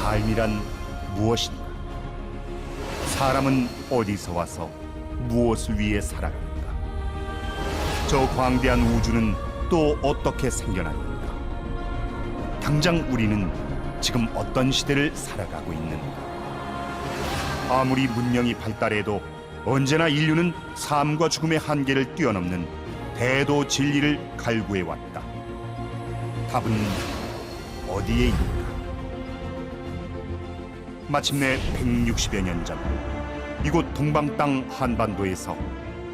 삶이란 무엇인가? 사람은 어디서 와서 무엇을 위해 살아갑니까? 저 광대한 우주는 또 어떻게 생겨났는가? 당장 우리는 지금 어떤 시대를 살아가고 있는가? 아무리 문명이 발달해도 언제나 인류는 삶과 죽음의 한계를 뛰어넘는 대도 진리를 갈구해왔다. 답은 어디에 있는가? 마침내 160여 년 전, 이곳 동방 땅 한반도에서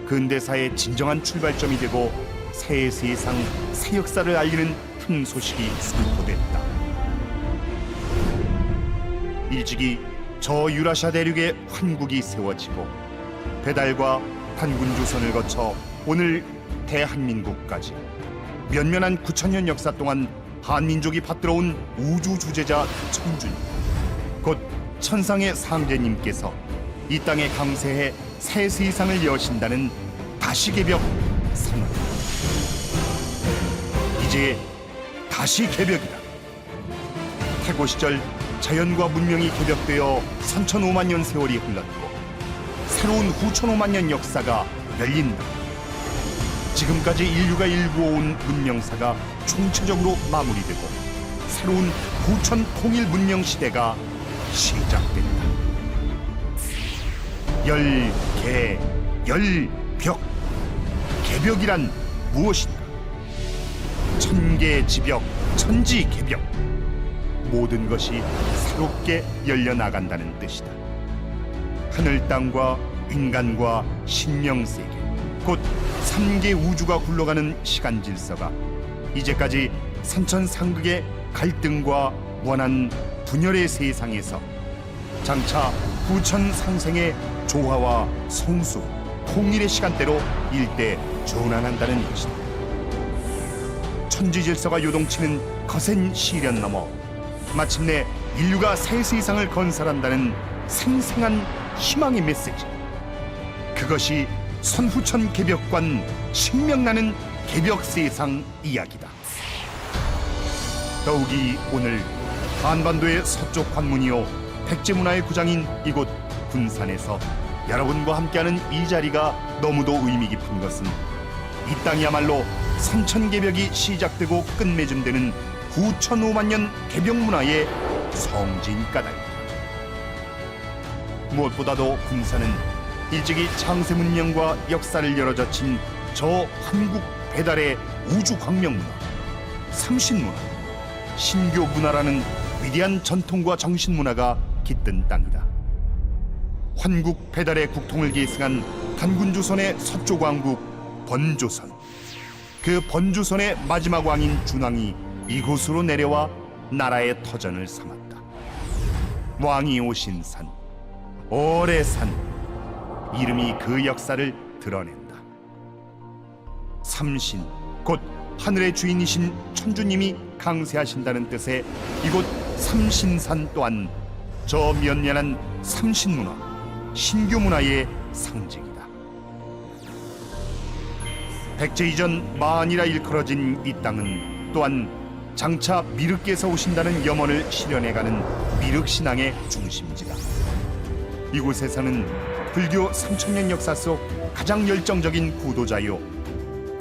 근대사의 진정한 출발점이 되고 새 세상, 새 역사를 알리는 큰 소식이 선포됐다. 일찍이 저 유라시아 대륙에 환국이 세워지고 배달과 단군 조선을 거쳐 오늘 대한민국까지 면면한 9천년 역사 동안 한민족이 받들어온 우주 주제자 천주님, 곧 천상의 상제님께서 이 땅에 강세해 새 세상을 여신다는 다시개벽 선언. 이제 다시 개벽이다. 태고 시절 자연과 문명이 개벽되어 3,500만 년 세월이 흘렀고 새로운 9,500만 년 역사가 열린다. 지금까지 인류가 일구어온 문명사가 총체적으로 마무리되고 새로운 9천 통일 문명 시대가 시작된다. 열개, 열벽. 개벽이란 무엇인가? 천개지벽, 천지개벽. 모든 것이 새롭게 열려나간다는 뜻이다. 하늘 땅과 인간과 신명세계, 곧 3개 우주가 굴러가는 시간 질서가 이제까지 산천상극의 갈등과 원한 분열의 세상에서 장차 9천 상생의 조화와 성수, 통일의 시간대로 일대 전환한다는 것이다. 천지 질서가 요동치는 거센 시련 넘어 마침내 인류가 새 세상을 건설한다는 생생한 희망의 메시지. 그것이 선후천 개벽관 신명나는 개벽 세상 이야기다. 더욱이 오늘 한반도의 서쪽 관문이요 백제문화의 구장인 이곳 군산에서 여러분과 함께하는 이 자리가 너무도 의미 깊은 것은 이 땅이야말로 삼천개벽이 시작되고 끝맺음되는 9,500만 년 개벽 문화의 성지니까다. 무엇보다도 군산은 일찍이 창세 문명과 역사를 열어젖힌 저 한국 배달의 우주 광명 문화, 삼신문화, 신교 문화라는 위대한 전통과 정신 문화가 깃든 땅이다. 환국 배달의 국통을 계승한 단군 조선의 서쪽 왕국 번조선. 그 번조선의 마지막 왕인 준왕이 이곳으로 내려와 나라의 터전을 삼았다. 왕이 오신 산, 오래산. 이름이 그 역사를 드러낸다. 삼신, 곧 하늘의 주인이신 천주님이 강세하신다는 뜻의 이곳 삼신산 또한 저 면면한 삼신문화, 신교문화의 상징이다. 백제 이전 만이라 일컬어진 이 땅은 또한 장차 미륵께서 오신다는 염원을 실현해가는 미륵신앙의 중심지다. 이곳에서는 불교 3,000년 역사 속 가장 열정적인 구도자요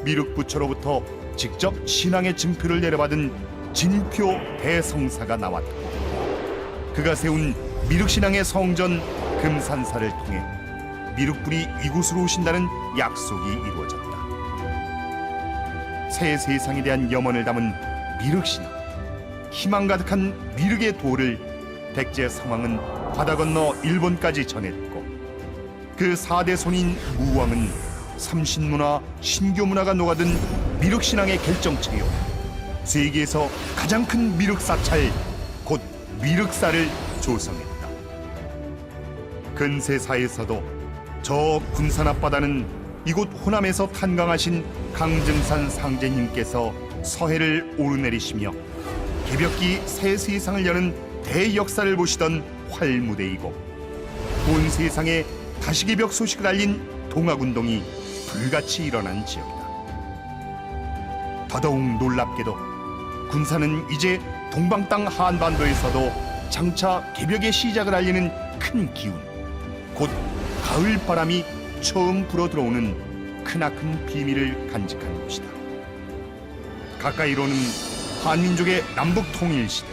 미륵부처로부터 직접 신앙의 증표를 내려받은 진표 대성사가 나왔고 그가 세운 미륵신앙의 성전 금산사를 통해 미륵불이 이곳으로 오신다는 약속이 이루어졌다. 새 세상에 대한 염원을 담은 미륵신앙, 희망 가득한 미륵의 도를 백제 성왕은 바다 건너 일본까지 전했고 그 4대 손인 무왕은 삼신문화, 신교문화가 녹아든 미륵신앙의 결정체요 세계에서 가장 큰 미륵사찰, 곧 미륵사를 조성했다. 근세사에서도 저 군산 앞바다는 이곳 호남에서 탄강하신 강증산 상제님께서 서해를 오르내리시며 개벽기 새 세상을 여는 대역사를 보시던 활무대이고 온 세상에 다시개벽 소식을 알린 동학운동이 불같이 일어난 지역이다. 더더욱 놀랍게도 군산은 이제 동방 땅 한반도에서도 장차 개벽의 시작을 알리는 큰 기운, 곧 가을 바람이 처음 불어 들어오는 크나큰 비밀을 간직한 곳이다. 가까이로는 한민족의 남북 통일 시대,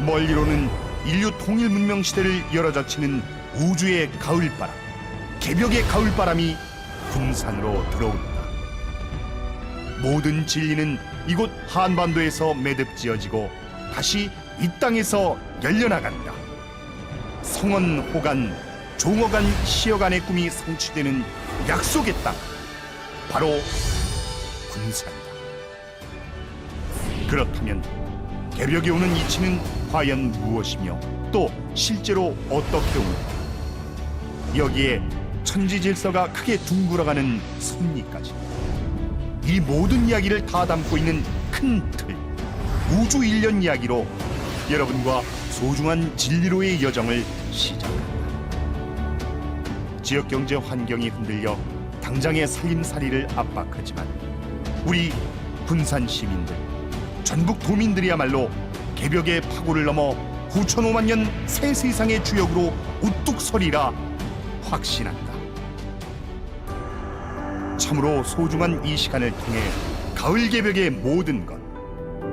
멀리로는 인류 통일 문명 시대를 열어젖히는 우주의 가을 바람, 개벽의 가을 바람이 군산으로 들어온다. 모든 진리는 이곳 한반도에서 매듭지어지고 다시 이 땅에서 열려나간다. 성원, 호간, 종어간, 시어간의 꿈이 성취되는 약속의 땅, 바로 군산이다. 그렇다면 개벽이 오는 이치는 과연 무엇이며 또 실제로 어떻게 올까? 여기에 천지질서가 크게 둥글어가는 섭리까지, 이 모든 이야기를 다 담고 있는 큰 틀, 우주 일련 이야기로 여러분과 소중한 진리로의 여정을 시작합니다. 지역 경제 환경이 흔들려 당장의 살림살이를 압박하지만 우리 군산 시민들, 전국 도민들이야말로 개벽의 파고를 넘어 9,500만 년 새 세상의 주역으로 우뚝 서리라 확신한다. 참으로 소중한 이 시간을 통해 가을 개벽의 모든 것,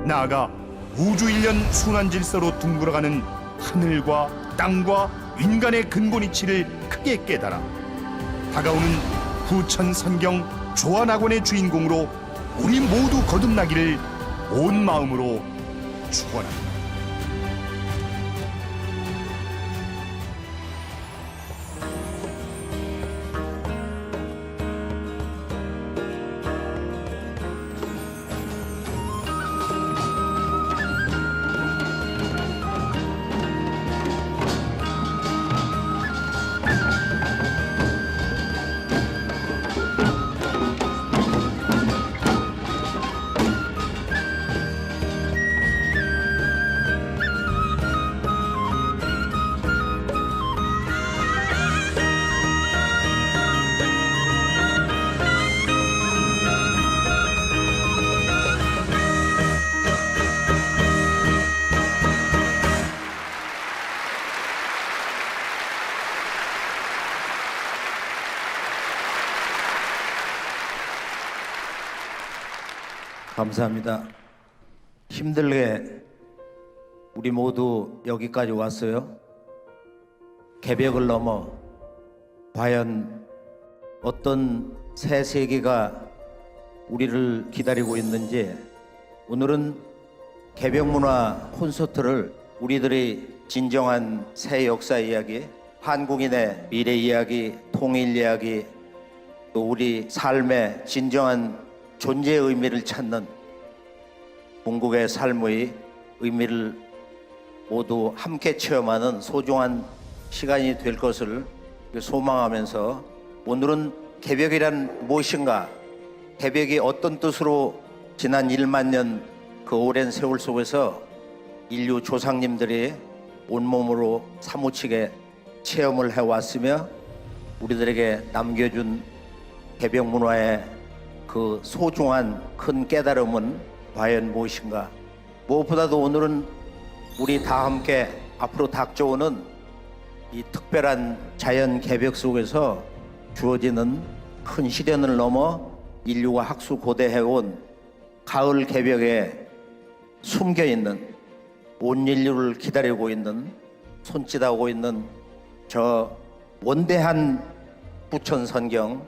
나아가 우주 일련 순환 질서로 둥글어가는 하늘과 땅과 인간의 근본 이치를 크게 깨달아 다가오는 부천 선경 조화낙원의 주인공으로 우리 모두 거듭나기를 온 마음으로 축원합니다. 감사합니다. 힘들게 우리 모두 여기까지 왔어요. 개벽을 넘어 과연 어떤 새 세계가 우리를 기다리고 있는지, 오늘은 개벽문화 콘서트를 우리들의 진정한 새 역사 이야기, 한국인의 미래 이야기, 통일 이야기, 또 우리 삶의 진정한 존재의 의미를 찾는 궁극의 삶의 의미를 모두 함께 체험하는 소중한 시간이 될 것을 소망하면서, 오늘은 개벽이란 무엇인가, 개벽이 어떤 뜻으로 지난 1만 년 그 오랜 세월 속에서 인류 조상님들이 온몸으로 사무치게 체험을 해왔으며 우리들에게 남겨준 개벽 문화의 그 소중한 큰 깨달음은 과연 무엇인가. 무엇보다도 오늘은 우리 다 함께 앞으로 닥쳐오는 이 특별한 자연 개벽 속에서 주어지는 큰 시련을 넘어 인류가 학수 고대해온 가을 개벽에 숨겨있는, 온 인류를 기다리고 있는, 손짓하고 있는 저 원대한 부천 선경,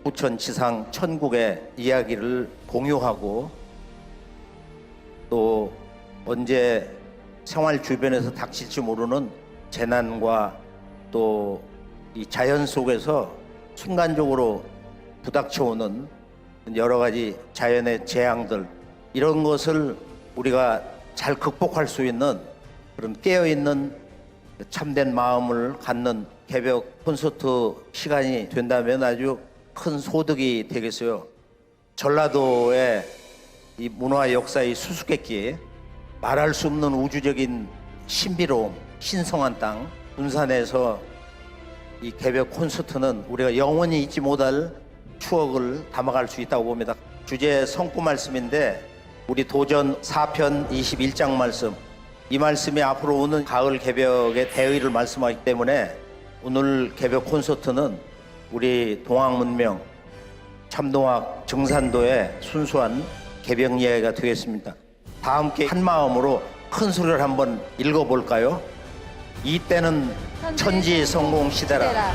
부천 지상 천국의 이야기를 공유하고, 또 언제 생활 주변에서 닥칠지 모르는 재난과 또 이 자연 속에서 순간적으로 부닥쳐오는 여러 가지 자연의 재앙들, 이런 것을 우리가 잘 극복할 수 있는 그런 깨어있는 참된 마음을 갖는 개벽 콘서트 시간이 된다면 아주 큰 소득이 되겠어요. 전라도의 이 문화 역사의 수수께끼, 말할 수 없는 우주적인 신비로움, 신성한 땅 군산에서 이 개벽 콘서트는 우리가 영원히 잊지 못할 추억을 담아갈 수 있다고 봅니다. 주제 성구 말씀인데 우리 도전 4편 21장 말씀, 이 말씀이 앞으로 오는 가을 개벽의 대의를 말씀하기 때문에 오늘 개벽 콘서트는 우리 동학문명 참동학 정산도의 순수한 개벽 이야기가 되겠습니다. 다 함께 한 마음으로 큰 소리를 한번 읽어볼까요? 이때는 천지 성공 시대라.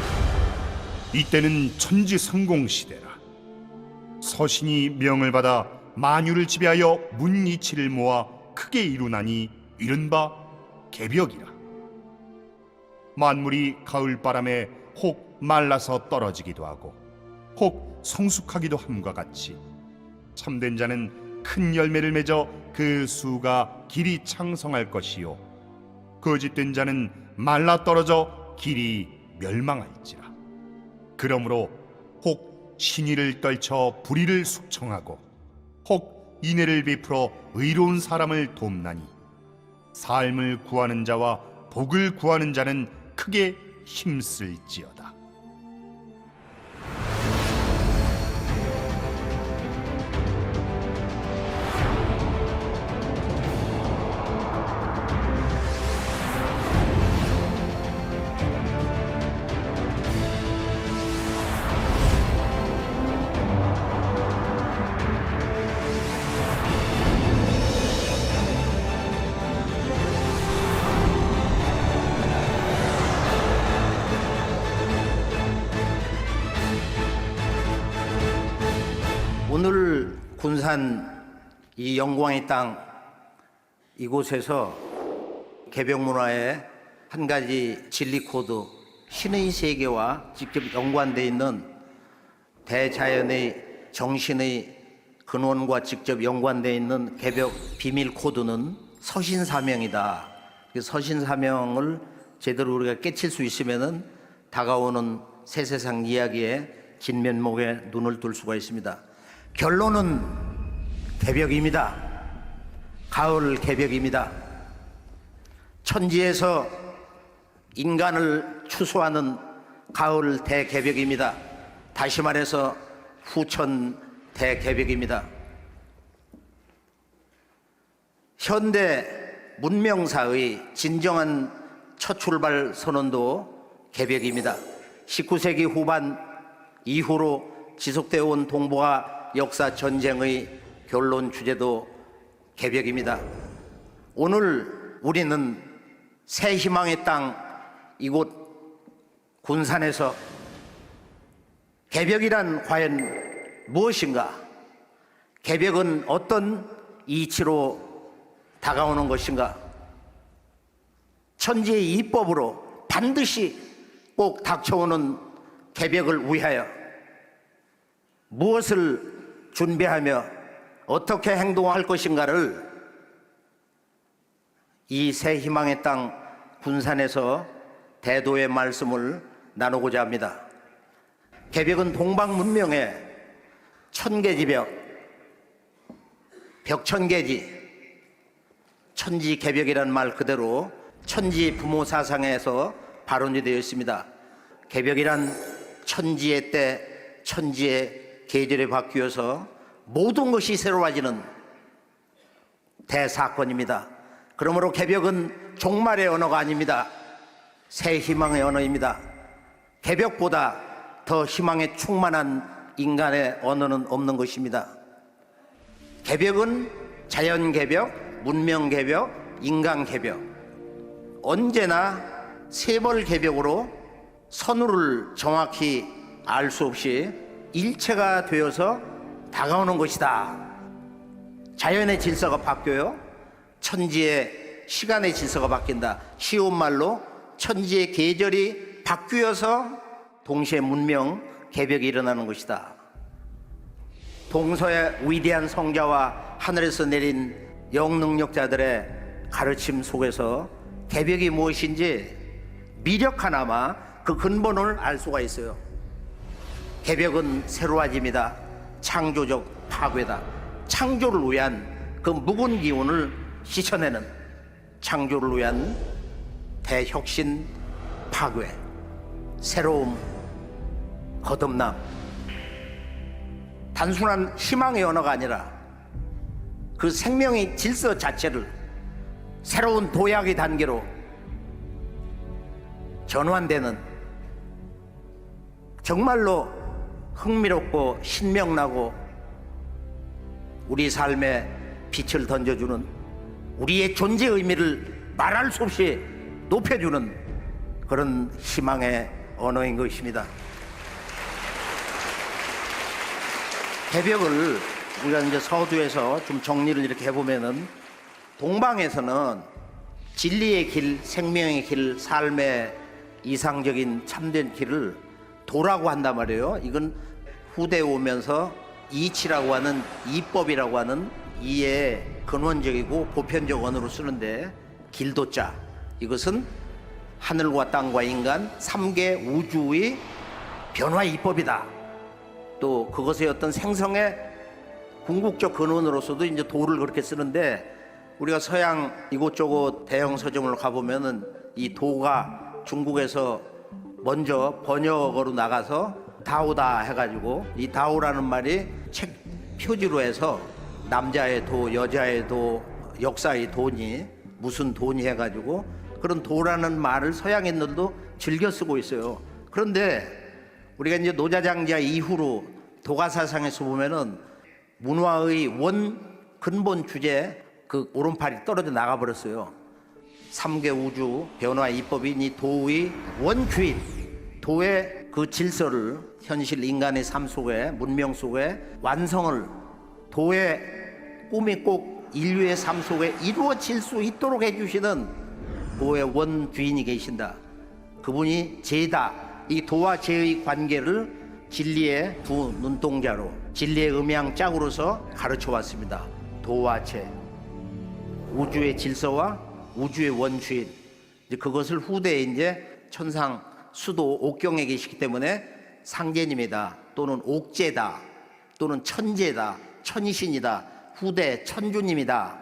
이때는 천지 성공 시대라. 서신이 명을 받아 만유를 지배하여 문이치를 모아 크게 이루나니 이른바 개벽이라. 만물이 가을바람에 혹 말라서 떨어지기도 하고 혹 성숙하기도 함과 같이 참된 자는 큰 열매를 맺어 그 수가 길이 창성할 것이요 거짓된 자는 말라 떨어져 길이 멸망할지라. 그러므로 혹 신의를 떨쳐 불의를 숙청하고 혹 인애를 베풀어 의로운 사람을 돕나니 삶을 구하는 자와 복을 구하는 자는 크게 힘쓸지어다. 오늘 군산 이 영광의 땅 이곳에서 개벽 문화의 한 가지 진리 코드, 신의 세계와 직접 연관되어 있는 대자연의 정신의 근원과 직접 연관되어 있는 개벽 비밀 코드는 서신사명이다. 그 서신사명을 제대로 우리가 깨칠 수 있으면은 다가오는 새 세상 이야기에 진면목에 눈을 둘 수가 있습니다. 결론은 개벽입니다. 가을 개벽입니다. 천지에서 인간을 추수하는 가을 대개벽입니다. 다시 말해서 후천 대개벽입니다. 현대 문명사의 진정한 첫 출발 선언도 개벽입니다. 19세기 후반 이후로 지속되어 온 동북아 역사 전쟁의 결론 주제도 개벽입니다. 오늘 우리는 새 희망의 땅 이곳 군산에서 개벽이란 과연 무엇인가? 개벽은 어떤 이치로 다가오는 것인가? 천지의 이법으로 반드시 꼭 닥쳐오는 개벽을 위하여 무엇을 준비하며 어떻게 행동할 것인가를 이 새 희망의 땅 군산에서 대도의 말씀을 나누고자 합니다. 개벽은 동방 문명의 천계지벽, 벽천계지, 천지개벽이라는 말 그대로 천지 부모 사상에서 발원이 되어 있습니다. 개벽이란 천지의 때, 천지의 계절에 바뀌어서 모든 것이 새로워지는 대사건입니다. 그러므로 개벽은 종말의 언어가 아닙니다. 새 희망의 언어입니다. 개벽보다 더 희망에 충만한 인간의 언어는 없는 것입니다. 개벽은 자연 개벽, 문명 개벽, 인간 개벽, 언제나 세벌 개벽으로 선우를 정확히 알 수 없이 일체가 되어서 다가오는 것이다. 자연의 질서가 바뀌어요. 천지의 시간의 질서가 바뀐다. 쉬운 말로 천지의 계절이 바뀌어서 동시에 문명 개벽이 일어나는 것이다. 동서의 위대한 성자와 하늘에서 내린 영능력자들의 가르침 속에서 개벽이 무엇인지 미력하나마 그 근본을 알 수가 있어요. 개벽은 새로워짐이다. 창조적 파괴다. 창조를 위한 그 묵은 기운을 씻어내는 창조를 위한 대혁신 파괴, 새로움, 거듭남. 단순한 희망의 언어가 아니라 그 생명의 질서 자체를 새로운 도약의 단계로 전환되는 정말로 흥미롭고 신명나고 우리 삶에 빛을 던져주는, 우리의 존재 의미를 말할 수 없이 높여주는 그런 희망의 언어인 것입니다. 개벽을 우리가 이제 서두에서 좀 정리를 이렇게 해보면은, 동방에서는 진리의 길, 생명의 길, 삶의 이상적인 참된 길을 도라고 한단 말이에요. 이건 후대에 오면서 이치라고 하는, 이법이라고 하는 이의 근원적이고 보편적 언어로 쓰는데, 길도자, 이것은 하늘과 땅과 인간 3개 우주의 변화 이법이다. 또 그것의 어떤 생성의 궁극적 근원으로서도 이제 도를 그렇게 쓰는데, 우리가 서양 이곳저곳 대형 서점을 가보면은 이 도가 중국에서 먼저 번역어로 나가서 다오다 해가지고, 이 다오라는 말이 책 표지로 해서 남자의 도, 여자의 도, 역사의 도니, 무슨 도니 해가지고 그런 도라는 말을 서양인들도 즐겨 쓰고 있어요. 그런데 우리가 이제 노자장자 이후로 도가사상에서 보면은 문화의 원 근본 주제, 그 오른팔이 떨어져 나가버렸어요. 3개 우주 변화 이법인 이 도의 원주인, 도의 그 질서를 현실 인간의 삶 속에, 문명 속에 완성을, 도의 꿈이 꼭 인류의 삶 속에 이루어질 수 있도록 해주시는 도의 원주인이 계신다. 그분이 제다, 이 도와 제의 관계를 진리의 두 눈동자로, 진리의 음양짝으로서 가르쳐 왔습니다. 도와 제, 우주의 질서와 우주의 원주인. 이제 그것을 후대에 이제 천상 수도 옥경에 계시기 때문에 상제님이다, 또는 옥제다, 또는 천제다, 천이신이다, 후대 천주님이다.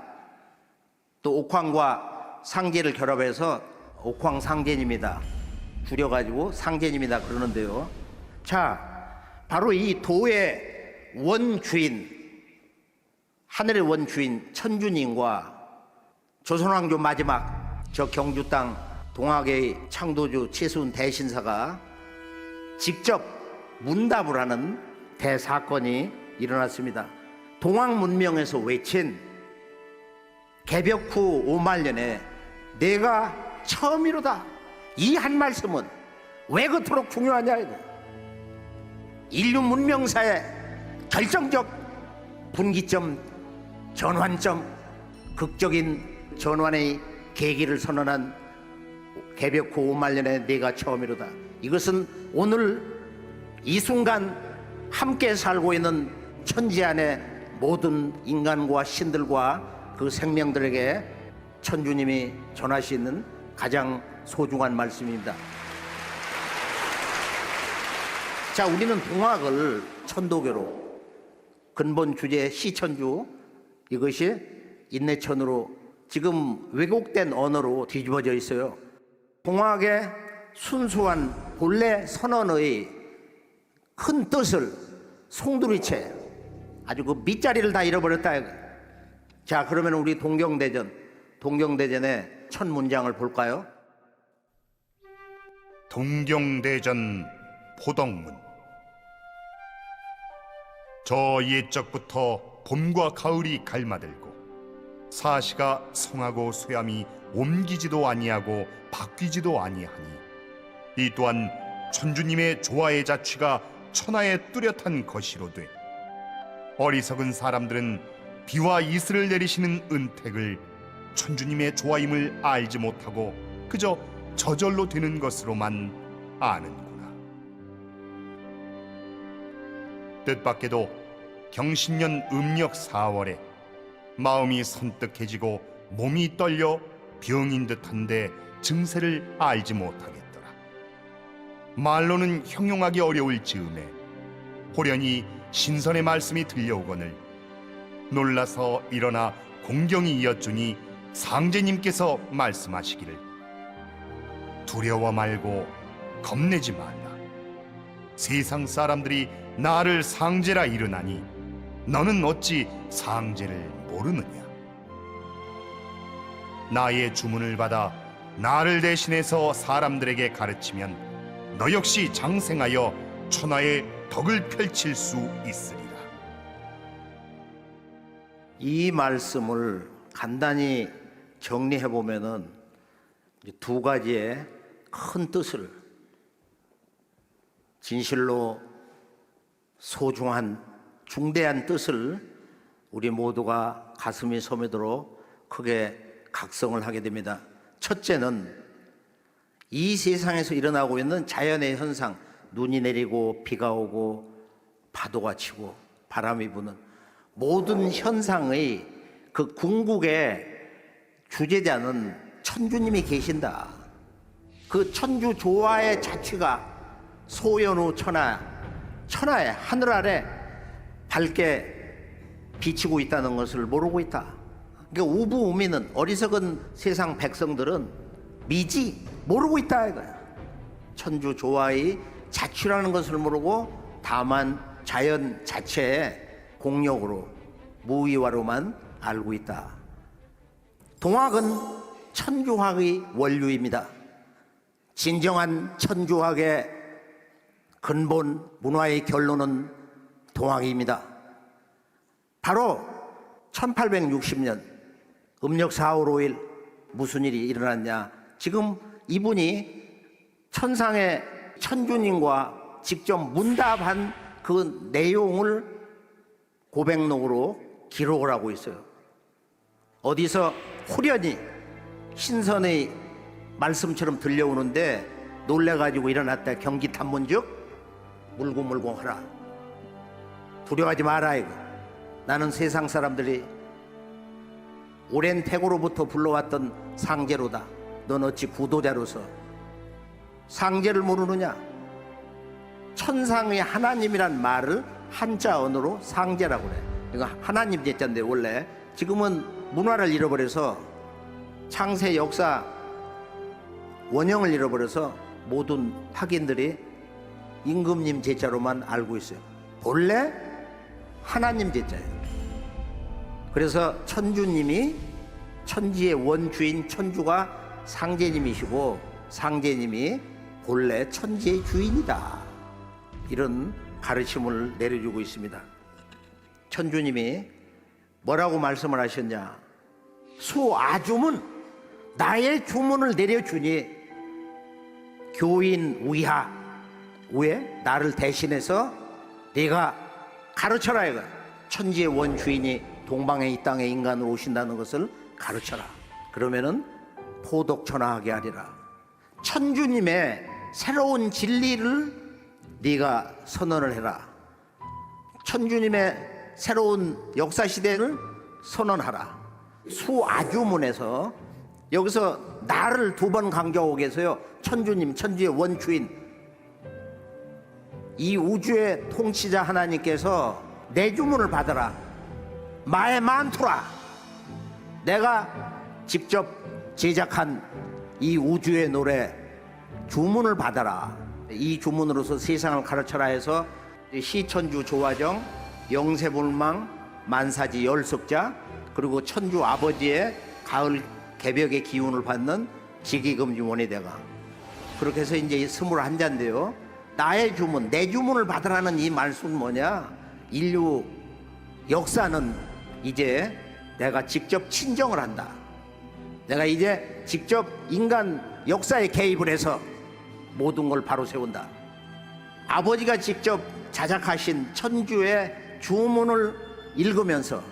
또 옥황과 상제를 결합해서 옥황상제님이다, 줄여가지고 상제님이다 그러는데요. 자, 바로 이 도의 원주인, 하늘의 원주인 천주님과 조선왕조 마지막 저 경주 땅 동학의 창도주 최수훈 대신사가 직접 문답을 하는 대사건이 일어났습니다. 동학 문명에서 외친 개벽 후 5만 년에 내가 처음이로다, 이 한 말씀은 왜 그토록 중요하냐. 인류 문명사의 결정적 분기점, 전환점, 극적인 전환의 계기를 선언한 개벽 후 5만 년에 내가 처음이로다. 이것은 오늘 이 순간 함께 살고 있는 천지 안의 모든 인간과 신들과 그 생명들에게 천주님이 전하시는 가장 소중한 말씀입니다. 자, 우리는 동학을 천도교로, 근본 주제 시천주, 이것이 인내천으로 지금 왜곡된 언어로 뒤집어져 있어요. 동학의 순수한 본래 선언의 큰 뜻을 송두리째 아주 그 밑자리를 다 잃어버렸다. 자, 그러면 우리 동경대전의 첫 문장을 볼까요? 동경대전 포덕문. 저 옛적부터 봄과 가을이 갈마들고 사시가 성하고 쇠함이 옮기지도 아니하고 바뀌지도 아니하니, 이 또한 천주님의 조화의 자취가 천하에 뚜렷한 것이로되, 어리석은 사람들은 비와 이슬을 내리시는 은택을 천주님의 조화임을 알지 못하고 그저 저절로 되는 것으로만 아는구나. 뜻밖에도 경신년 음력 4월에 마음이 선뜩해지고 몸이 떨려 병인 듯한데 증세를 알지 못하겠더라. 말로는 형용하기 어려울 즈음에 호련히 신선의 말씀이 들려오거늘 놀라서 일어나 공경이 이었주니 상제님께서 말씀하시기를, 두려워 말고 겁내지 말라. 세상 사람들이 나를 상제라 이르나니 너는 어찌 상제를 모르느냐. 나의 주문을 받아 나를 대신해서 사람들에게 가르치면 너 역시 장생하여 천하의 덕을 펼칠 수 있으리라. 이 말씀을 간단히 정리해 보면은 두 가지의 큰 뜻을, 진실로 소중한 중대한 뜻을 우리 모두가 가슴이 섬이도록 크게 각성을 하게 됩니다. 첫째는 이 세상에서 일어나고 있는 자연의 현상, 눈이 내리고 비가 오고 파도가 치고 바람이 부는 모든 현상의 그 궁극의 주제자는 천주님이 계신다. 그 천주 조화의 자취가 소연우 천하의 하늘 아래 밝게 비치고 있다는 것을 모르고 있다. 그러니까 우부우미는, 어리석은 세상 백성들은 미지 모르고 있다 이거야. 천주 조화의 자취라는 것을 모르고 다만 자연 자체의 공력으로, 무의화로만 알고 있다. 동학은 천주학의 원류입니다. 진정한 천주학의 근본 문화의 결론은 동학입니다. 바로 1860년 음력 4월 5일 무슨 일이 일어났냐. 지금 이분이 천상의 천주님과 직접 문답한 그 내용을 고백록으로 기록을 하고 있어요. 어디서 후련히 신선의 말씀처럼 들려오는데 놀래가지고 일어났다. 경기탄문즉 물고물고하라. 두려워하지 마라 이거. 나는 세상 사람들이 오랜 태고로부터 불러왔던 상제로다. 넌 어찌 구도자로서 상제를 모르느냐. 천상의 하나님이란 말을 한자 언어로 상제라고 그래. 이거 하나님 제자인데 원래 지금은 문화를 잃어버려서 창세 역사 원형을 잃어버려서 모든 학인들이 임금님 제자로만 알고 있어요. 본래 하나님 제자예요. 그래서 천주님이 천지의 원주인 천주가 상제님이시고 상제님이 본래 천지의 주인이다. 이런 가르침을 내려주고 있습니다. 천주님이 뭐라고 말씀을 하셨냐. 수아주문, 나의 주문을 내려주니 교인 위하, 왜? 나를 대신해서 네가 가르쳐라 이거. 천지의 원주인이 동방의 이 땅에 인간으로 오신다는 것을 가르쳐라. 그러면은 포독천하하게 하리라. 천주님의 새로운 진리를 네가 선언을 해라. 천주님의 새로운 역사시대를 선언하라. 수아주문에서 여기서 나를 두 번 강조하고 계세요. 천주님, 천주의 원주인, 이 우주의 통치자 하나님께서 내 주문을 받아라. 마에 만투라. 내가 직접 제작한 이 우주의 노래 주문을 받아라. 이 주문으로서 세상을 가르쳐라 해서 시천주 조화정, 영세불망, 만사지 열석자, 그리고 천주 아버지의 가을 개벽의 기운을 받는 지기금주원의대가, 그렇게 해서 이제 21자인데요. 나의 주문, 내 주문을 받으라는 이 말씀은 뭐냐. 인류 역사는 이제 내가 직접 친정을 한다. 내가 이제 직접 인간 역사에 개입을 해서 모든 걸 바로 세운다. 아버지가 직접 자작하신 천주의 주문을 읽으면서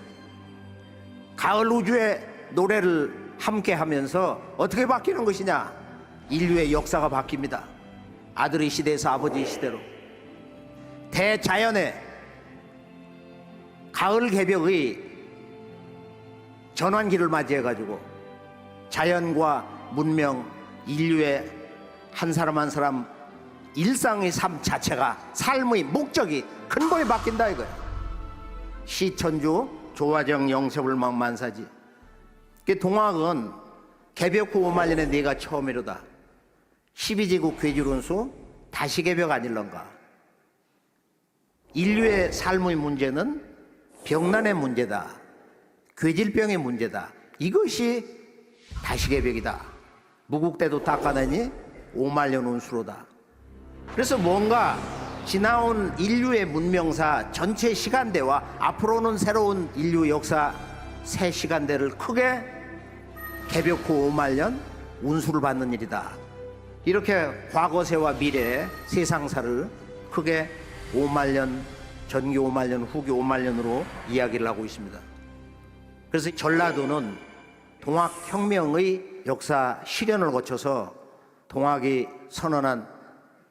가을 우주의 노래를 함께 하면서 어떻게 바뀌는 것이냐. 인류의 역사가 바뀝니다. 아들의 시대에서 아버지의 시대로. 대자연의 가을 개벽의 전환기를 맞이해가지고 자연과 문명, 인류의 한 사람 한 사람 일상의 삶 자체가, 삶의 목적이 근본이 바뀐다 이거야. 시천주 조화정 영세불망 만사지. 동학은 개벽 후 5만년에 네가 처음이로다. 12제국 괴질운수 다시 개벽 아닐런가. 인류의 삶의 문제는 병난의 문제다. 괴질병의 문제다. 이것이 다시 개벽이다. 무국대도 닦아내니 5만년 운수로다. 그래서 뭔가 지나온 인류의 문명사 전체 시간대와 앞으로는 새로운 인류 역사 새 시간대를 크게 개벽 후 5만년 운수를 받는 일이다. 이렇게 과거세와 미래 세상사를 크게 5만년, 전기 5만년, 후기 5만년으로 이야기를 하고 있습니다. 그래서 전라도는 동학혁명의 역사 실현을 거쳐서 동학이 선언한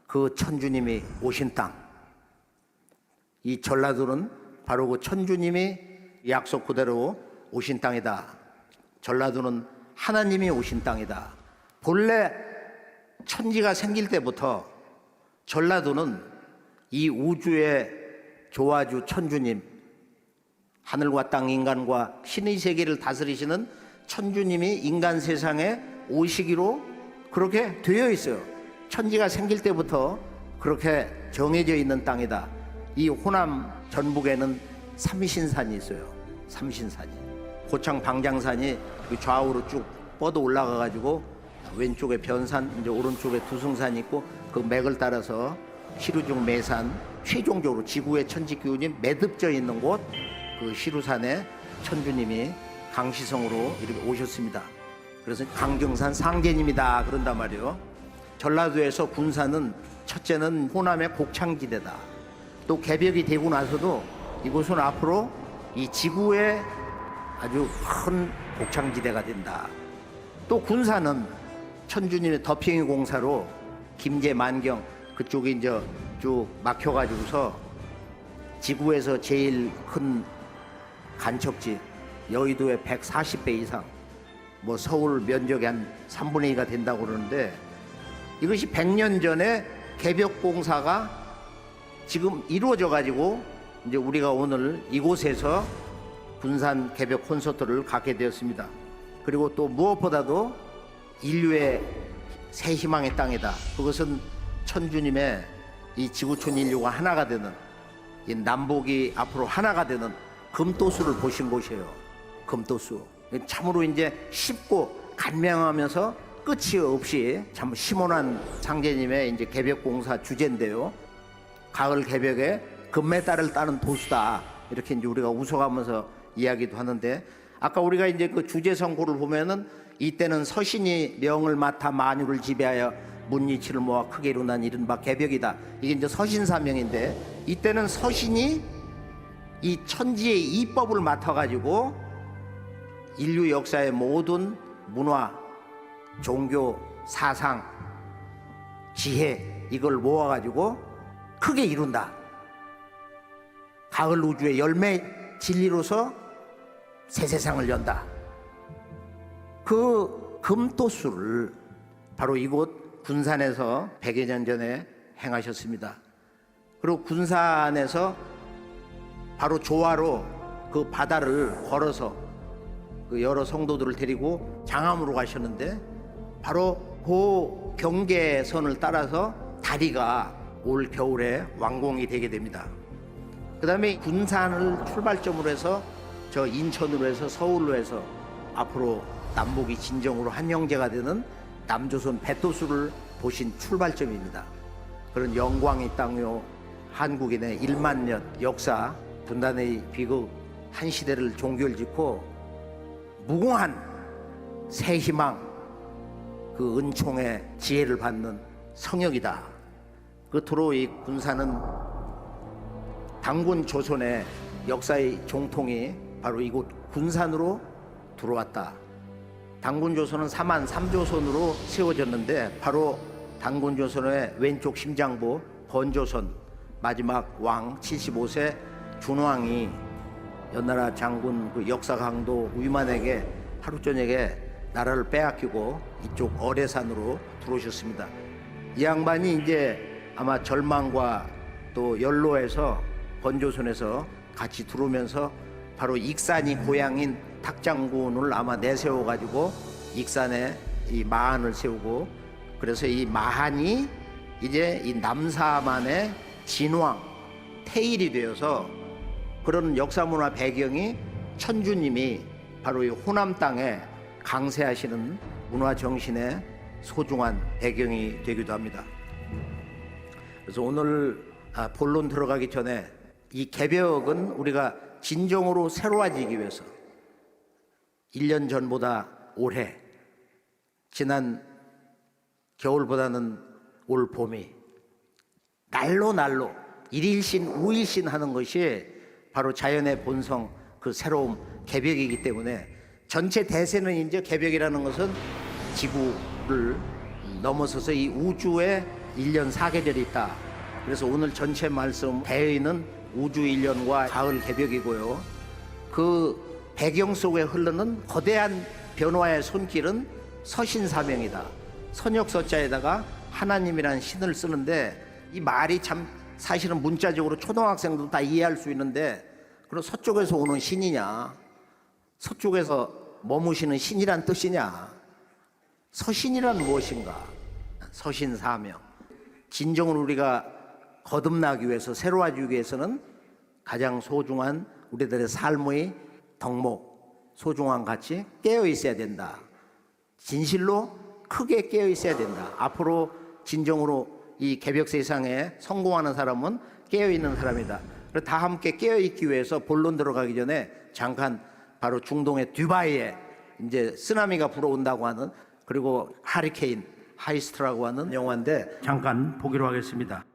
그 천주님이 오신 땅, 이 전라도는 바로 그 천주님이 약속 그대로 오신 땅이다. 전라도는 하나님이 오신 땅이다. 본래 천지가 생길 때부터 전라도는 이 우주의 조화주 천주님, 하늘과 땅, 인간과 신의 세계를 다스리시는 천주님이 인간 세상에 오시기로 그렇게 되어 있어요. 천지가 생길 때부터 그렇게 정해져 있는 땅이다. 이 호남 전북에는 삼신산이 있어요. 삼신산이. 고창 방장산이 좌우로 쭉 뻗어 올라가 가지고 왼쪽에 변산, 이제 오른쪽에 두승산이 있고 그 맥을 따라서 시루중 매산, 최종적으로 지구의 천지 기운이 매듭져 있는 곳, 그 시루산에 천주님이 강시성으로 이렇게 오셨습니다. 그래서 강정산 상제님이다 그런단 말이에요. 전라도에서 군사는 첫째는 호남의 곡창지대다. 또 개벽이 되고 나서도 이곳은 앞으로 이 지구의 아주 큰 곡창지대가 된다. 또 군사는 천주님의 덮평이 공사로 김제 만경 그쪽에 이제 쭉 막혀가지고서 지구에서 제일 큰 간척지 여의도의 140배 이상, 뭐 서울 면적의 한 3분의 2가 된다고 그러는데 이것이 100년 전에 개벽 공사가 지금 이루어져 가지고 이제 우리가 오늘 이곳에서 군산 개벽 콘서트를 갖게 되었습니다. 그리고 또 무엇보다도 인류의 새 희망의 땅이다. 그것은 천주님의 이 지구촌 인류가 하나가 되는, 이 남북이 앞으로 하나가 되는 금도수를 보신 곳이에요. 금도수. 참으로 이제 쉽고 간명하면서 끝이 없이 참 심오한 상제님의 이제 개벽 공사 주제인데요. 가을 개벽에 금메달을 따는 도수다. 이렇게 이제 우리가 웃어가면서 이야기도 하는데, 아까 우리가 이제 그 주제성고를 보면은 이때는 서신이 명을 맡아 만유를 지배하여 문이치를 모아 크게 이룬한 이른바 개벽이다. 이게 이제 서신사명인데, 이때는 서신이 이 천지의 이법을 맡아가지고 인류 역사의 모든 문화, 종교, 사상, 지혜 이걸 모아가지고 크게 이룬다. 가을 우주의 열매 진리로서 새 세상을 연다. 그 금도수를 바로 이곳 군산에서 100여 년 전에 행하셨습니다. 그리고 군산에서 바로 조화로 그 바다를 걸어서 그 여러 성도들을 데리고 장암으로 가셨는데, 바로 그 경계선을 따라서 다리가 올 겨울에 완공이 되게 됩니다. 그 다음에 군산을 출발점으로 해서 저 인천으로 해서 서울로 해서 앞으로 남북이 진정으로 한 형제가 되는 남조선 배토수를 보신 출발점입니다. 그런 영광의 땅요, 한국인의 1만 년 역사, 분단의 비극 한 시대를 종결 짓고 무궁한 새 희망, 그 은총의 지혜를 받는 성역이다. 끝으로 이 군산은 당군 조선의 역사의 종통이 바로 이곳 군산으로 들어왔다. 당군 조선은 3만 3조선으로 세워졌는데, 바로 당군 조선의 왼쪽 심장부 번조선 마지막 왕 75세 준왕이 연나라 장군 그 역사 강도 위만에게 하루 저녁에 나라를 빼앗기고 이쪽 어뢰산으로 들어오셨습니다. 이 양반이 이제 아마 절망과 또 연로에서 번조선에서 같이 들어오면서 바로 익산이 고향인 탁장군을 아마 내세워 가지고 익산에 이 마한을 세우고, 그래서 이 마한이 이제 이 남사만의 진왕 태일이 되어서, 그런 역사문화 배경이 천주님이 바로 이 호남 땅에 강세하시는 문화 정신의 소중한 배경이 되기도 합니다. 그래서 오늘 본론 들어가기 전에 이 개벽은 우리가 진정으로 새로워지기 위해서 1년 전보다 올해, 지난 겨울보다는 올 봄이 날로 일일신 우일신 하는 것이 바로 자연의 본성, 그 새로움, 개벽이기 때문에 전체 대세는 이제 개벽이라는 것은 지구를 넘어서서 이 우주에 1년 4계절이 있다. 그래서 오늘 전체 말씀 대의는 우주 1년과 가을 개벽이고요. 그 배경 속에 흐르는 거대한 변화의 손길은 서신사명이다. 선역서자에다가 하나님이라는 신을 쓰는데 이 말이 참 사실은 문자적으로 초등학생도 다 이해할 수 있는데 그럼 서쪽에서 오는 신이냐, 서쪽에서 머무시는 신이란 뜻이냐, 서신이란 무엇인가? 서신사명. 진정으로 우리가 거듭나기 위해서, 새로워지기 위해서는 가장 소중한 우리들의 삶의 덕목, 소중한 가치 깨어 있어야 된다. 진실로 크게 깨어 있어야 된다. 앞으로 진정으로 이 개벽 세상에 성공하는 사람은 깨어 있는 사람이다. 그래서 다 함께 깨어 있기 위해서 본론 들어가기 전에 잠깐 바로 중동의 두바이에 이제 쓰나미가 불어온다고 하는, 그리고 하리케인 하이스트라고 하는 영화인데 잠깐 보기로 하겠습니다.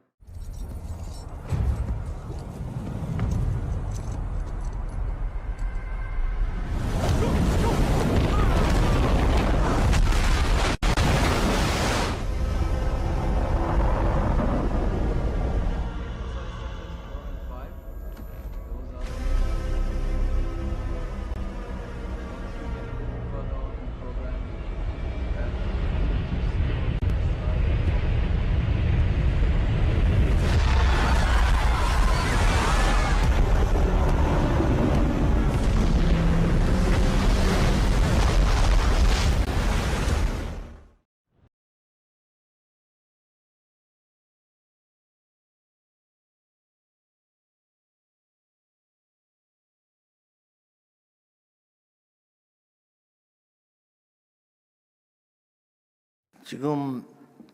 지금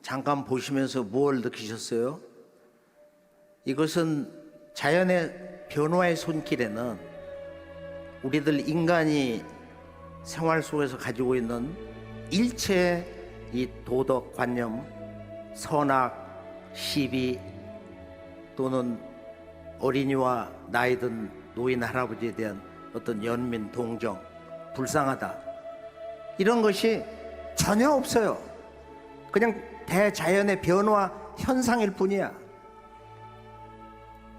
잠깐 보시면서 뭘 느끼셨어요? 이것은 자연의 변화의 손길에는 우리들 인간이 생활 속에서 가지고 있는 일체의 이 도덕 관념, 선악, 시비, 또는 어린이와 나이든 노인 할아버지에 대한 어떤 연민, 동정, 불쌍하다, 이런 것이 전혀 없어요. 그냥 대자연의 변화 현상일 뿐이야.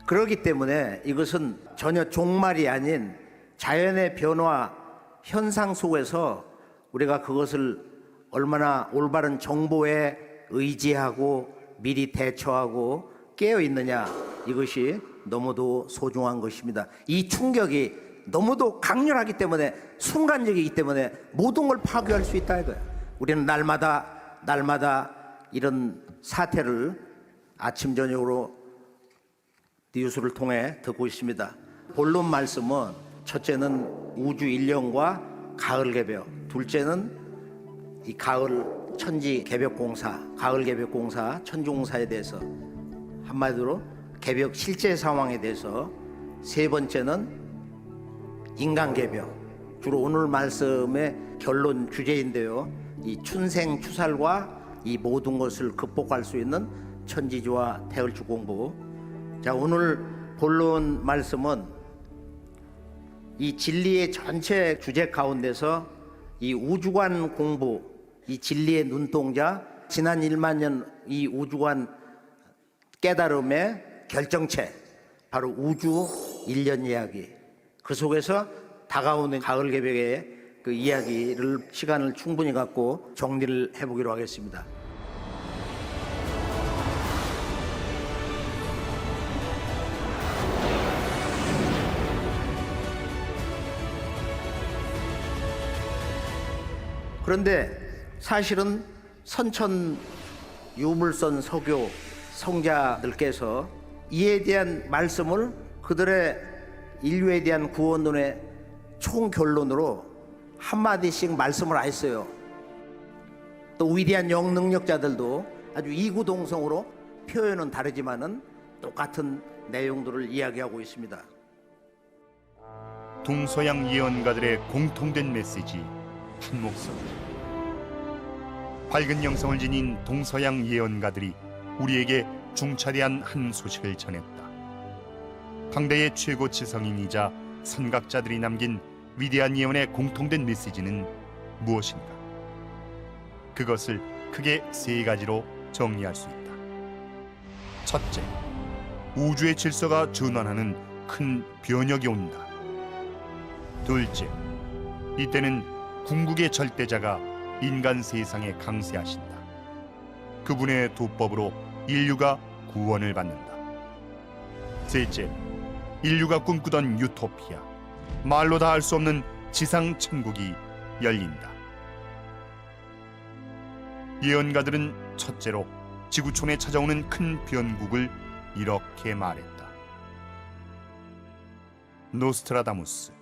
그렇기 때문에 이것은 전혀 종말이 아닌 자연의 변화 현상 속에서 우리가 그것을 얼마나 올바른 정보에 의지하고 미리 대처하고 깨어 있느냐, 이것이 너무도 소중한 것입니다. 이 충격이 너무도 강렬하기 때문에, 순간적이기 때문에 모든 걸 파괴할 수 있다 이거야. 우리는 날마다 이런 사태를 아침 저녁으로 뉴스를 통해 듣고 있습니다. 본론 말씀은 첫째는 우주 1년과 가을 개벽, 둘째는 이 가을 천지 개벽 공사, 가을 개벽 공사, 천지 공사에 대해서, 한마디로 개벽 실제 상황에 대해서, 세 번째는 인간 개벽, 주로 오늘 말씀의 결론 주제인데요. 이 춘생 추살과 이 모든 것을 극복할 수 있는 천지주와 태을주 공부. 자, 오늘 본론 말씀은 이 진리의 전체 주제 가운데서 이 우주관 공부, 이 진리의 눈동자, 지난 1만 년 이 우주관 깨달음의 결정체, 바로 우주 1년 이야기, 그 속에서 다가오는 가을 개벽의 그 이야기를 시간을 충분히 갖고 정리를 해보기로 하겠습니다. 그런데 사실은 선천 유물선 서교 성자들께서 이에 대한 말씀을 그들의 인류에 대한 구원론의 총결론으로 한마디씩 말씀을 하셨어요. 또 위대한 영능력자들도 아주 이구동성으로 표현은 다르지만은 똑같은 내용들을 이야기하고 있습니다. 동서양 예언가들의 공통된 메시지 한 목소리. 밝은 영성을 지닌 동서양 예언가들이 우리에게 중차대한 한 소식을 전했다. 당대의 최고 지성인이자 선각자들이 남긴 위대한 예언의 공통된 메시지는 무엇인가? 그것을 크게 세 가지로 정리할 수 있다. 첫째, 우주의 질서가 전환하는 큰 변혁이 온다. 둘째, 이때는 궁극의 절대자가 인간 세상에 강세하신다. 그분의 도법으로 인류가 구원을 받는다. 셋째, 인류가 꿈꾸던 유토피아, 말로 다 할 수 없는 지상 천국이 열린다. 예언가들은 첫째로 지구촌에 찾아오는 큰 변국을 이렇게 말했다. 노스트라다무스.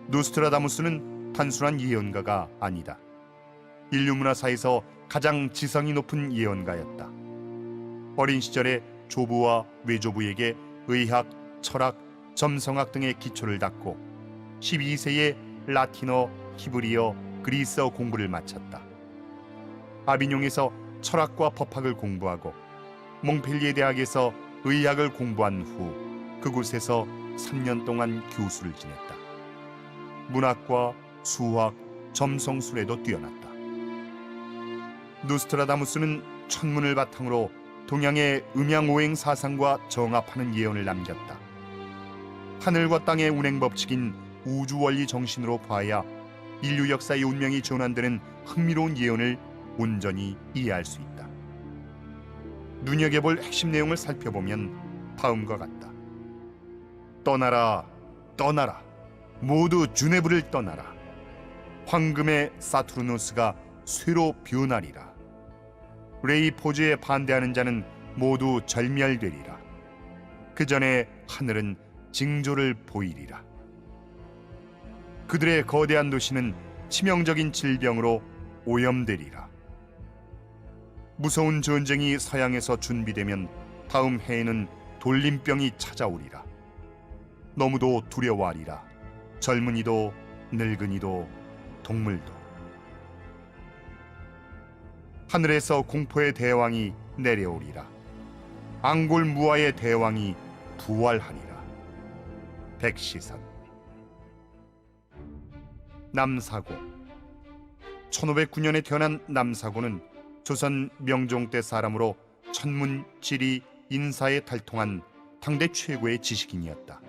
노스트라다무스는 단순한 예언가가 아니다. 인류 문화사에서 가장 지성이 높은 예언가였다. 어린 시절에 조부와 외조부에게 의학, 철학, 점성학 등의 기초를 닦고 12세에 라틴어, 히브리어, 그리스어 공부를 마쳤다. 아비뇽에서 철학과 법학을 공부하고 몽펠리에 대학에서 의학을 공부한 후 그곳에서 3년 동안 교수를 지냈다. 문학과 수학, 점성술에도 뛰어났다. 노스트라다무스는 천문을 바탕으로 동양의 음양오행 사상과 정합하는 예언을 남겼다. 하늘과 땅의 운행 법칙인 우주 원리 정신으로 봐야 인류 역사의 운명이 전환되는 흥미로운 예언을 온전히 이해할 수 있다. 눈여겨볼 핵심 내용을 살펴보면 다음과 같다. 떠나라, 떠나라. 모두 주네브를 떠나라. 황금의 사투르누스가 쇠로 변하리라. 레이포즈에 반대하는 자는 모두 절멸되리라. 그 전에 하늘은 징조를 보이리라. 그들의 거대한 도시는 치명적인 질병으로 오염되리라. 무서운 전쟁이 서양에서 준비되면 다음 해에는 돌림병이 찾아오리라. 너무도 두려워하리라. 젊은이도 늙은이도 동물도. 하늘에서 공포의 대왕이 내려오리라. 앙골무아의 대왕이 부활하리라. 백시선. 남사고. 1509년에 태어난 남사고는 조선 명종 때 사람으로 천문, 지리, 인사에 달통한 당대 최고의 지식인이었다.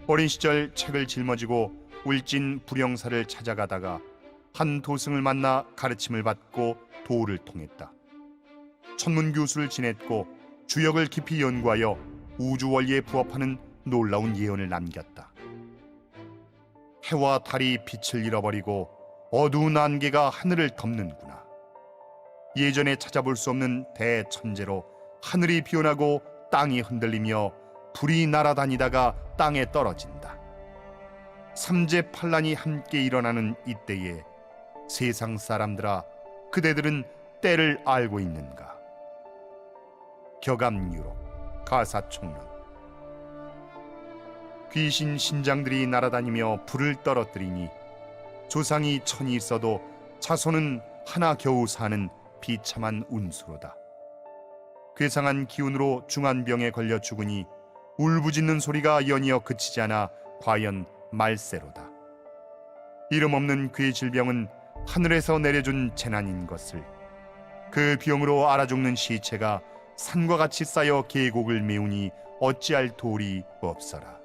어린 시절 책을 짊어지고 울진 불영사를 찾아가다가 한 도승을 만나 가르침을 받고 도를 통했다. 천문 교수를 지냈고 주역을 깊이 연구하여 우주 원리에 부합하는 놀라운 예언을 남겼다. 해와 달이 빛을 잃어버리고 어두운 안개가 하늘을 덮는구나. 예전에 찾아볼 수 없는 대천재로 하늘이 변하고 땅이 흔들리며 불이 날아다니다가 땅에 떨어진다. 삼재팔란이 함께 일어나는 이때에 세상 사람들아, 그대들은 때를 알고 있는가? 격암유록, 가사총론. 귀신 신장들이 날아다니며 불을 떨어뜨리니 조상이 천이 있어도 자손은 하나 겨우 사는 비참한 운수로다. 괴상한 기운으로 중한병에 걸려 죽으니 울부짖는 소리가 연이어 그치지 않아 과연 말세로다. 이름 없는 그의 질병은 하늘에서 내려준 재난인 것을 그 병으로 알아 죽는 시체가 산과 같이 쌓여 계곡을 메우니 어찌할 도리 없어라.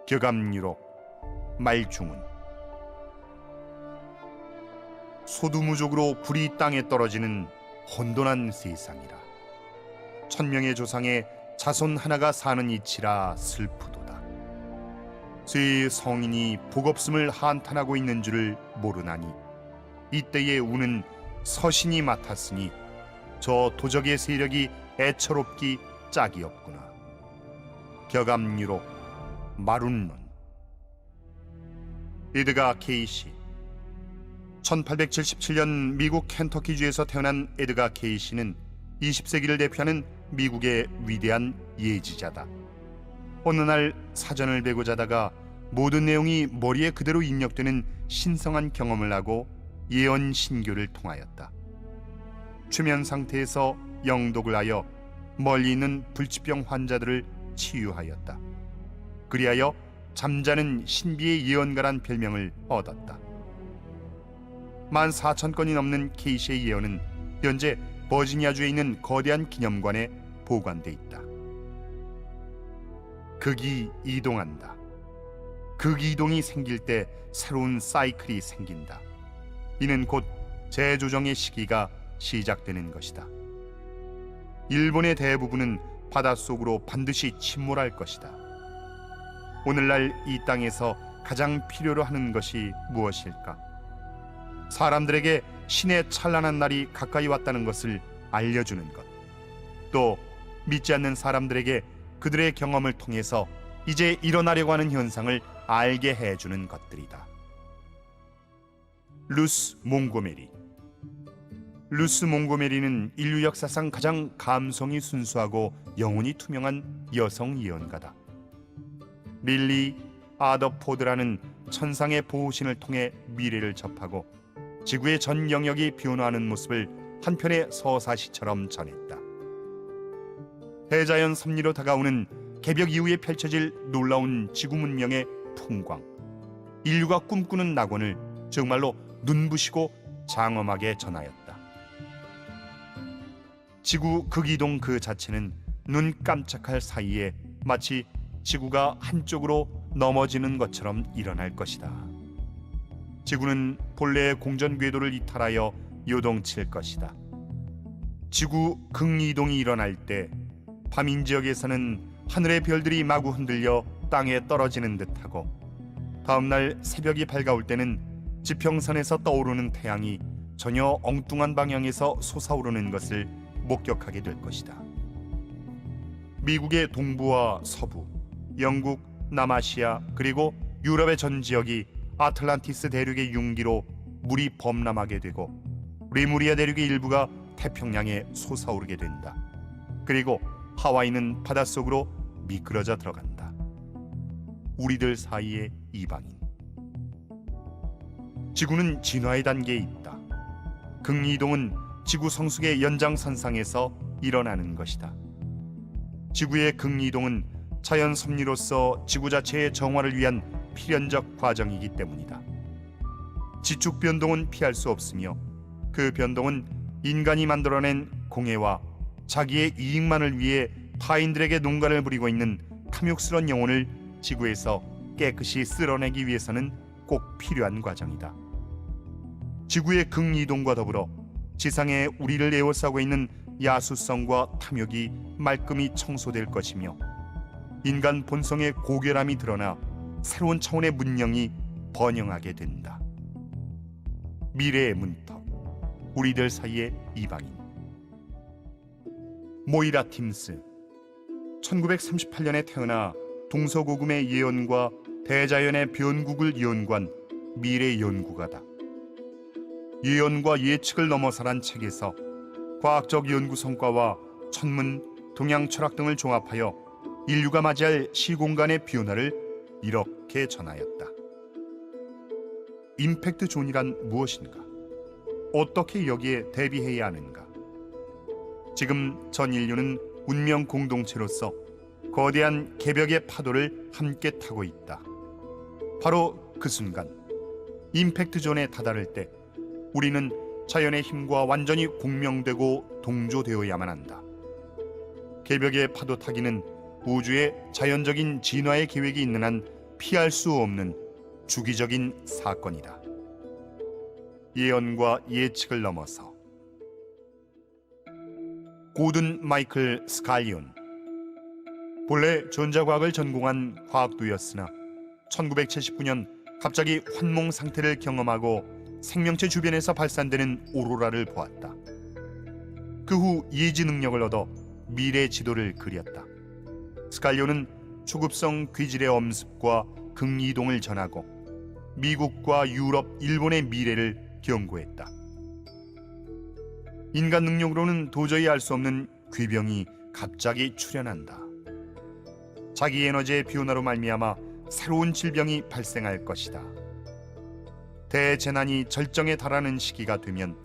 격암유록, 말중운. 소두무족으로 불이 땅에 떨어지는 혼돈한 세상이라. 천명의 조상의 자손 하나가 사는 이치라 슬프도다. 제 성인이 복없음을 한탄하고 있는 줄을 모르나니 이때의 운은 서신이 맡았으니 저 도적의 세력이 애처롭기 짝이 없구나. 격암유록, 마룬론. 에드가 케이시. 1877년 미국 켄터키주에서 태어난 에드가 케이시는 20세기를 대표하는 미국의 위대한 예지자다. 어느 날 사전을 베고 자다가 모든 내용이 머리에 그대로 입력되는 신성한 경험을 하고 예언 신교를 통하였다. 최면 상태에서 영독을 하여 멀리 있는 불치병 환자들을 치유하였다. 그리하여 잠자는 신비의 예언가란 별명을 얻었다. 14,000건이 넘는 케이시의 예언은 현재 버지니아주에 있는 거대한 기념관에 보관돼 있다. 극이 이동한다. 극이동이 생길 때 새로운 사이클이 생긴다. 이는 곧 재조정의 시기가 시작되는 것이다. 일본의 대부분은 바닷속으로 반드시 침몰할 것이다. 오늘날 이 땅에서 가장 필요로 하는 것이 무엇일까? 사람들에게 신의 찬란한 날이 가까이 왔다는 것을 알려주는 것, 또 믿지 않는 사람들에게 그들의 경험을 통해서 이제 일어나려고 하는 현상을 알게 해주는 것들이다. 루스 몽고메리. 루스 몽고메리는 인류 역사상 가장 감성이 순수하고 영혼이 투명한 여성 예언가다. 밀리 아더포드라는 천상의 보호신을 통해 미래를 접하고 지구의 전 영역이 변화하는 모습을 한 편의 서사시처럼 전했다. 대자연 섭리로 다가오는 개벽 이후에 펼쳐질 놀라운 지구 문명의 풍광, 인류가 꿈꾸는 낙원을 정말로 눈부시고 장엄하게 전하였다. 지구 극이동 그 자체는 눈 깜짝할 사이에 마치 지구가 한쪽으로 넘어지는 것처럼 일어날 것이다. 지구는 본래의 공전 궤도를 이탈하여 요동칠 것이다. 지구 극이동이 일어날 때 밤인 지역에서는 하늘의 별들이 마구 흔들려 땅에 떨어지는 듯하고, 다음날 새벽이 밝아올 때는 지평선에서 떠오르는 태양이 전혀 엉뚱한 방향에서 솟아오르는 것을 목격하게 될 것이다. 미국의 동부와 서부, 영국, 남아시아, 그리고 유럽의 전 지역이 아틀란티스 대륙의 융기로 물이 범람하게 되고 레무리아 대륙의 일부가 태평양에 솟아오르게 된다. 그리고 하와이는 바닷속으로 미끄러져 들어간다. 우리들 사이의 이방인. 지구는 진화의 단계에 있다. 극이동은 지구 성숙의 연장선상에서 일어나는 것이다. 지구의 극이동은 자연 섭리로서 지구 자체의 정화를 위한 필연적 과정이기 때문이다. 지축 변동은 피할 수 없으며 그 변동은 인간이 만들어낸 공해와 자기의 이익만을 위해 타인들에게 농간을 부리고 있는 탐욕스러운 영혼을 지구에서 깨끗이 쓸어내기 위해서는 꼭 필요한 과정이다. 지구의 극이동과 더불어 지상에 우리를 에워싸고 있는 야수성과 탐욕이 말끔히 청소될 것이며 인간 본성의 고결함이 드러나 새로운 차원의 문명이 번영하게 된다. 미래의 문턱, 우리들 사이의 이방인. 모이라 팀스. 1938년에 태어나 동서고금의 예언과 대자연의 변국을 연구한 미래 연구가다. 예언과 예측을 넘어서란 책에서 과학적 연구 성과와 천문, 동양 철학 등을 종합하여 인류가 맞이할 시공간의 변화를 이렇게 전하였다. 임팩트 존이란 무엇인가? 어떻게 여기에 대비해야 하는가? 지금 전 인류는 운명 공동체로서 거대한 개벽의 파도를 함께 타고 있다. 바로 그 순간, 임팩트 존에 다다를 때 우리는 자연의 힘과 완전히 공명되고 동조되어야만 한다. 개벽의 파도 타기는 우주의 자연적인 진화의 계획이 있는 한 피할 수 없는 주기적인 사건이다. 예언과 예측을 넘어서. 고든 마이클 스칼리온. 본래 전자과학을 전공한 과학도였으나 1979년 갑자기 환몽 상태를 경험하고 생명체 주변에서 발산되는 오로라를 보았다. 그 후 예지 능력을 얻어 미래 지도를 그렸다. 스칼리온은 초급성 귀질의 엄습과 극이동을 전하고 미국과 유럽, 일본의 미래를 경고했다. 인간 능력으로는 도저히 알 수 없는 귀병이 갑자기 출현한다. 자기 에너지의 변화로 말미암아 새로운 질병이 발생할 것이다. 대재난이 절정에 달하는 시기가 되면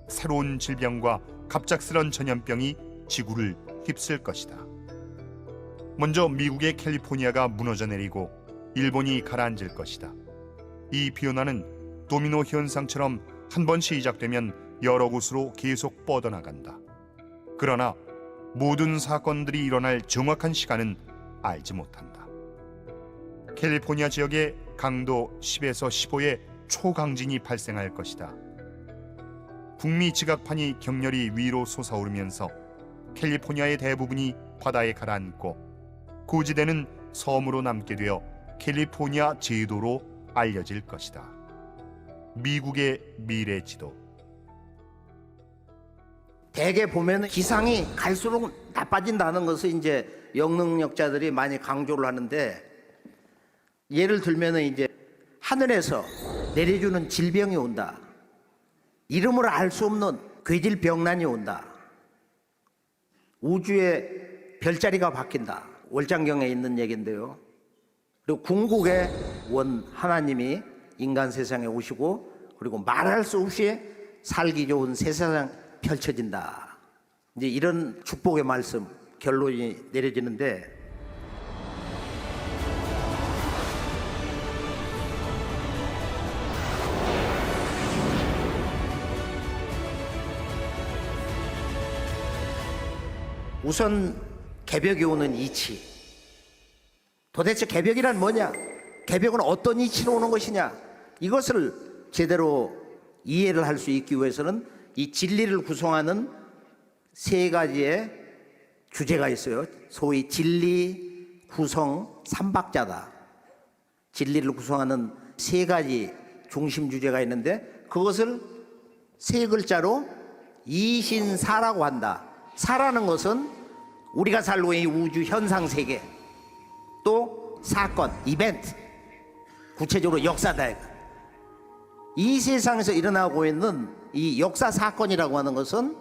새로운 질병과 갑작스런 전염병이 지구를 휩쓸 것이다. 먼저 미국의 캘리포니아가 무너져 내리고 일본이 가라앉을 것이다. 이 변화는 도미노 현상처럼 한 번 시작되면 여러 곳으로 계속 뻗어나간다. 그러나 모든 사건들이 일어날 정확한 시간은 알지 못한다. 캘리포니아 지역에 강도 10에서 15의 초강진이 발생할 것이다. 북미 지각판이 격렬히 위로 솟아오르면서 캘리포니아의 대부분이 바다에 가라앉고 고지대는 섬으로 남게 되어 캘리포니아 제도로 알려질 것이다. 미국의 미래 지도. 대개 보면 기상이 갈수록 나빠진다는 것을 이제 영능력자들이 많이 강조를 하는데, 예를 들면 이제 하늘에서 내려주는 질병이 온다. 이름을 알 수 없는 괴질병난이 온다. 우주의 별자리가 바뀐다. 월장경에 있는 얘기인데요. 그리고 궁극의 원 하나님이 인간 세상에 오시고, 그리고 말할 수 없이 살기 좋은 새 세상 펼쳐진다. 이제 이런 축복의 말씀, 결론이 내려지는데, 우선 개벽이 오는 이치. 도대체 개벽이란 뭐냐? 개벽은 어떤 이치로 오는 것이냐? 이것을 제대로 이해를 할 수 있기 위해서는 이 진리를 구성하는 세 가지의 주제가 있어요. 소위 진리, 구성, 삼박자다. 진리를 구성하는 세 가지 중심 주제가 있는데, 그것을 세 글자로 이신사라고 한다. 사라는 것은 우리가 살고 있는 이 우주 현상 세계, 또 사건, 이벤트, 구체적으로 역사다. 이 세상에서 일어나고 있는 이 역사 사건이라고 하는 것은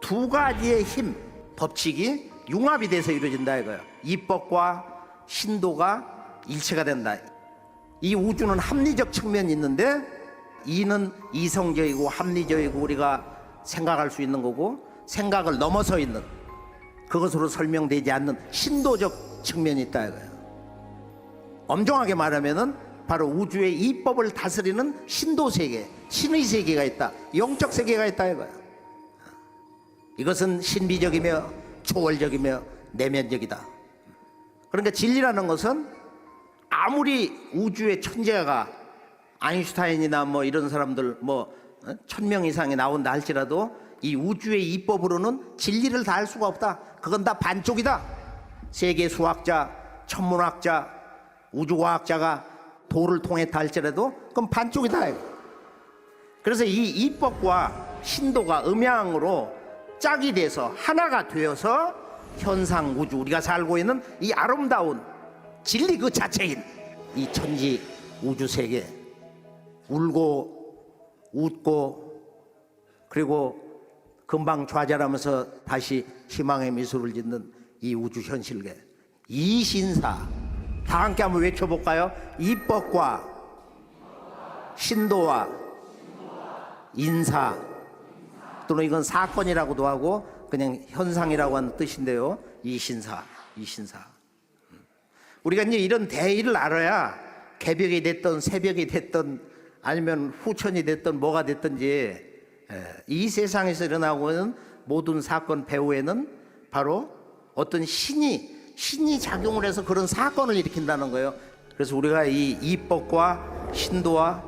두 가지의 힘, 법칙이 융합이 돼서 이루어진다 이거예요. 이법과 신도가 일체가 된다. 이 우주는 합리적 측면이 있는데, 이는 이성적이고 합리적이고 우리가 생각할 수 있는 거고, 생각을 넘어서 있는, 그것으로 설명되지 않는 신도적 측면이 있다 이거예요. 엄정하게 말하면은 바로 우주의 이법을 다스리는 신도 세계, 신의 세계가 있다, 영적 세계가 있다 이거예요. 이것은 신비적이며 초월적이며 내면적이다. 그러니까 진리라는 것은 아무리 우주의 천재가 아인슈타인이나 뭐 이런 사람들 뭐 1000명 이상이 나온다 할지라도 이 우주의 이법으로는 진리를 다 알 수가 없다. 그건 다 반쪽이다. 세계 수학자, 천문학자, 우주과학자가 도를 통했다 할지라도 그건 반쪽이다. 그래서 이 이법과 신도가 음양으로 짝이 돼서 하나가 되어서 현상 우주, 우리가 살고 있는 이 아름다운 진리 그 자체인 이 천지 우주 세계, 울고 웃고 그리고 금방 좌절하면서 다시 희망의 미소를 짓는 이 우주 현실계, 이신사. 다 함께 한번 외쳐볼까요? 이법과 신도와 인사, 또는 이건 사건이라고도 하고 그냥 현상이라고 하는 뜻인데요. 이신사, 이신사. 우리가 이제 이런 대의를 알아야 개벽이 됐든 새벽이 됐든 아니면 후천이 됐든 뭐가 됐든지 이 세상에서 일어나고 있는 모든 사건 배후에는 바로 어떤 신이 작용을 해서 그런 사건을 일으킨다는 거예요. 그래서 우리가 이 이법과 신도와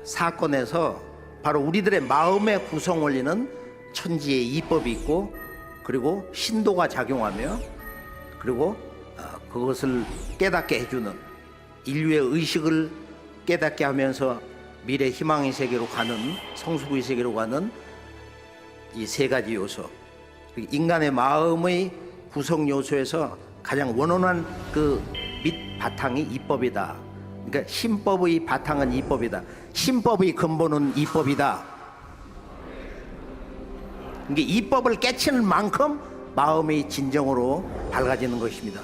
사건에서 바로 우리들의 마음의 구성 원리는 천지의 이법이 있고, 그리고 신도가 작용하며, 그리고 그것을 깨닫게 해주는, 인류의 의식을 깨닫게 하면서 미래 희망의 세계로 가는, 성수구의 세계로 가는 이 세 가지 요소, 인간의 마음의 구성 요소에서 가장 원원한 그 밑바탕이 이법이다. 그러니까 신법의 바탕은 이법이다. 신법의 근본은 이법이다. 그러니까 이법을 깨치는 만큼 마음이 진정으로 밝아지는 것입니다.